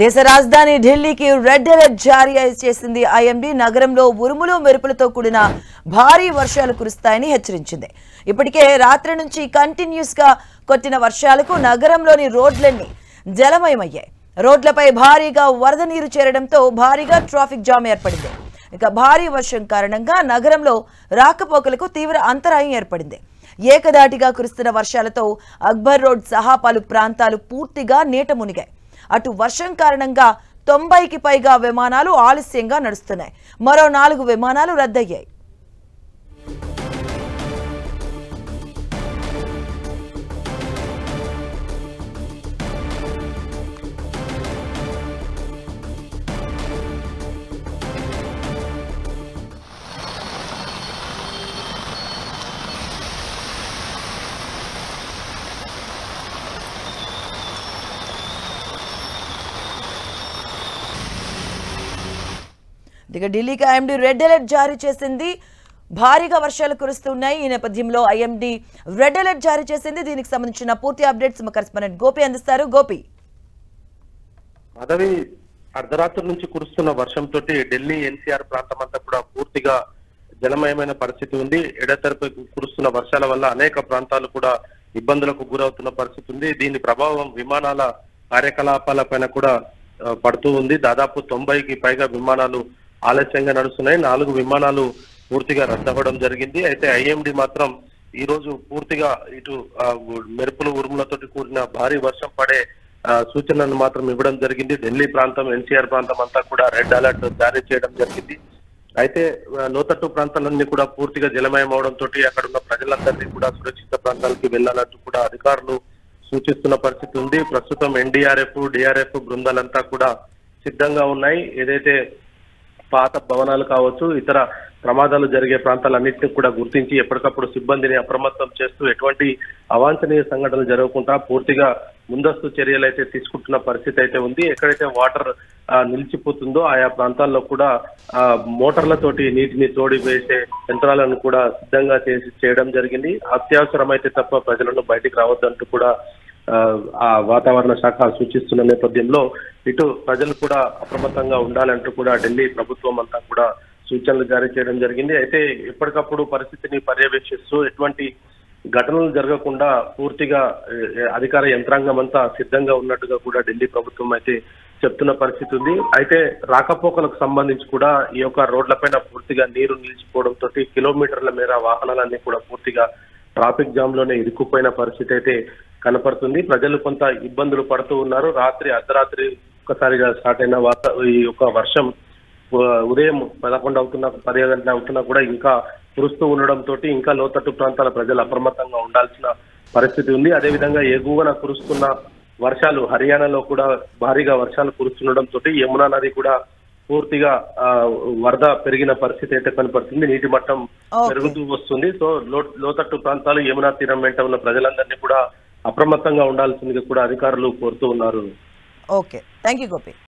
దేశ రాజధాని ఢిల్లీకి రెడ్ అలర్ట్ జారీ చేసింది ఐఎండీ. నగరంలో ఉరుములు మెరుపులతో కూడిన భారీ వర్షాలు కురుస్తాయని హెచ్చరించింది. ఇప్పటికే రాత్రి నుంచి కంటిన్యూస్ గా కొట్టిన వర్షాలకు నగరంలోని రోడ్లన్నీ జలమయమయ్యాయి. రోడ్లపై భారీగా వరద నీరు చేరడంతో భారీగా ట్రాఫిక్ జామ్ ఏర్పడింది. ఇక భారీ వర్షం కారణంగా నగరంలో రాకపోకలకు తీవ్ర అంతరాయం ఏర్పడింది. ఏకదాటిగా కురుస్తున్న వర్షాలతో అక్బర్ రోడ్ సహా పలు ప్రాంతాలు పూర్తిగా నీట మునిగాయి. అటు వర్షం కారణంగా 90కి పైగా విమానాలు ఆలస్యంగా నడుస్తున్నాయి. మరో 4 విమానాలు రద్దయ్యాయి. ఇక ఢిల్లీకి ఐఎండీ రెడ్ అలర్ట్ జారీ చేసింది. భారీగా వర్షాలు కురుస్తున్నాయి. ఈ నేపథ్యంలో ఐఎండీ రెడ్ అలర్ట్ జారీ చేసింది. దీనికి సంబంధించిన పూర్తి అప్డేట్స్ మా కరెస్పాండెంట్ గోపి అందిస్తారు. గోపి, మాధవి, అర్ధరాత్రి నుంచి కురుస్తున్న వర్షంతో ఢిల్లీ ఎన్సీఆర్ ప్రాంతం అంతా కూడా పూర్తిగా జలమయమైన పరిస్థితి ఉంది. ఎడతెరపై కురుస్తున్న వర్షాల వల్ల అనేక ప్రాంతాలు కూడా ఇబ్బందులకు గురవుతున్న పరిస్థితి ఉంది. దీని ప్రభావం విమానాల కార్యకలాపాలపైన కూడా పడుతూ ఉంది. దాదాపు 90కి పైగా విమానాలు ఆలస్యంగా నడుస్తున్నాయి. 4 విమానాలు పూర్తిగా రద్దవడం జరిగింది. అయితే ఐఎండీ మాత్రం ఈ రోజు పూర్తిగా ఇటు మెరుపులు ఉరుములతోటి కూడిన భారీ వర్షం పడే సూచనలను మాత్రం ఇవ్వడం జరిగింది. ఢిల్లీ ప్రాంతం, ఎన్సీఆర్ ప్రాంతం అంతా కూడా రెడ్ అలర్ట్ జారీ చేయడం జరిగింది. అయితే లోతట్టు ప్రాంతాలన్నీ కూడా పూర్తిగా జలమయం అవడంతో అక్కడ ఉన్న ప్రజలందరినీ కూడా సురక్షిత ప్రాంతాలకు వెళ్లాలంటూ కూడా అధికారులు సూచిస్తున్న పరిస్థితి ఉంది. ప్రస్తుతం ఎన్డీఆర్ఎఫ్, డిఆర్ఎఫ్ బృందాలంతా కూడా సిద్ధంగా ఉన్నాయి. ఏదైతే పాత భవనాలు కావచ్చు, ఇతర ప్రమాదాలు జరిగే ప్రాంతాలన్నింటినీ కూడా గుర్తించి ఎప్పటికప్పుడు సిబ్బందిని అప్రమత్తం చేస్తూ ఎటువంటి అవాంఛనీయ సంఘటనలు జరగకుండా పూర్తిగా ముందస్తు చర్యలు అయితే తీసుకుంటున్న పరిస్థితి అయితే ఉంది. ఎక్కడైతే వాటర్ నిలిచిపోతుందో ఆయా ప్రాంతాల్లో కూడా మోటార్లతోటి నీటిని తోడి వేసే యంత్రాలను కూడా సిద్ధంగా చేయడం జరిగింది. అత్యవసరమైతే తప్ప ప్రజలను బయటికి రావద్దంటూ కూడా ఆ వాతావరణ శాఖ సూచిస్తున్న నేపథ్యంలో ఇటు ప్రజలు కూడా అప్రమత్తంగా ఉండాలంటూ కూడా ఢిల్లీ ప్రభుత్వం అంతా కూడా సూచనలు జారీ చేయడం జరిగింది. అయితే ఎప్పటికప్పుడు పరిస్థితిని పర్యవేక్షిస్తూ ఎటువంటి ఘటనలు జరగకుండా పూర్తిగా అధికార యంత్రాంగం అంతా సిద్ధంగా ఉన్నట్టుగా కూడా ఢిల్లీ ప్రభుత్వం అయితే చెప్తున్న పరిస్థితి ఉంది. అయితే రాకపోకలకు సంబంధించి కూడా ఈ యొక్క రోడ్లపైన పూర్తిగా నీరు నిలిచిపోవడంతో కిలోమీటర్ల మేర వాహనాలన్నీ కూడా పూర్తిగా ట్రాఫిక్ జామ్ లోనే ఇరుక్కుపోయిన పరిస్థితి అయితే కనపడుతుంది. ప్రజలు కొంత ఇబ్బందులు పడుతూ ఉన్నారు. అర్ధరాత్రి ఒక్కసారిగా స్టార్ట్ అయిన ఈ యొక్క వర్షం ఉదయం 11 అవుతున్నా 10 గంటలు అవుతున్నా కూడా ఇంకా కురుస్తూ ఉండడంతో ఇంకా లోతట్టు ప్రాంతాల ప్రజలు అప్రమత్తంగా ఉండాల్సిన పరిస్థితి ఉంది. అదేవిధంగా ఎగువన కురుస్తున్న వర్షాలు హర్యానాలో కూడా భారీగా వర్షాలు కురుస్తుండడంతో యమునా నది కూడా పూర్తిగా వరద పెరిగిన పరిస్థితి అయితే కనపడుతుంది. నీటి మట్టం పెరుగుతూ వస్తుంది. సో లోతట్టు ప్రాంతాలు, యమునా తీరం వెంట ఉన్న ప్రజలందరినీ కూడా అప్రమత్తంగా ఉండాల్సిందిగా కూడా అధికారులు కోరుతూ ఉన్నారు. Okay, thank you Gopi.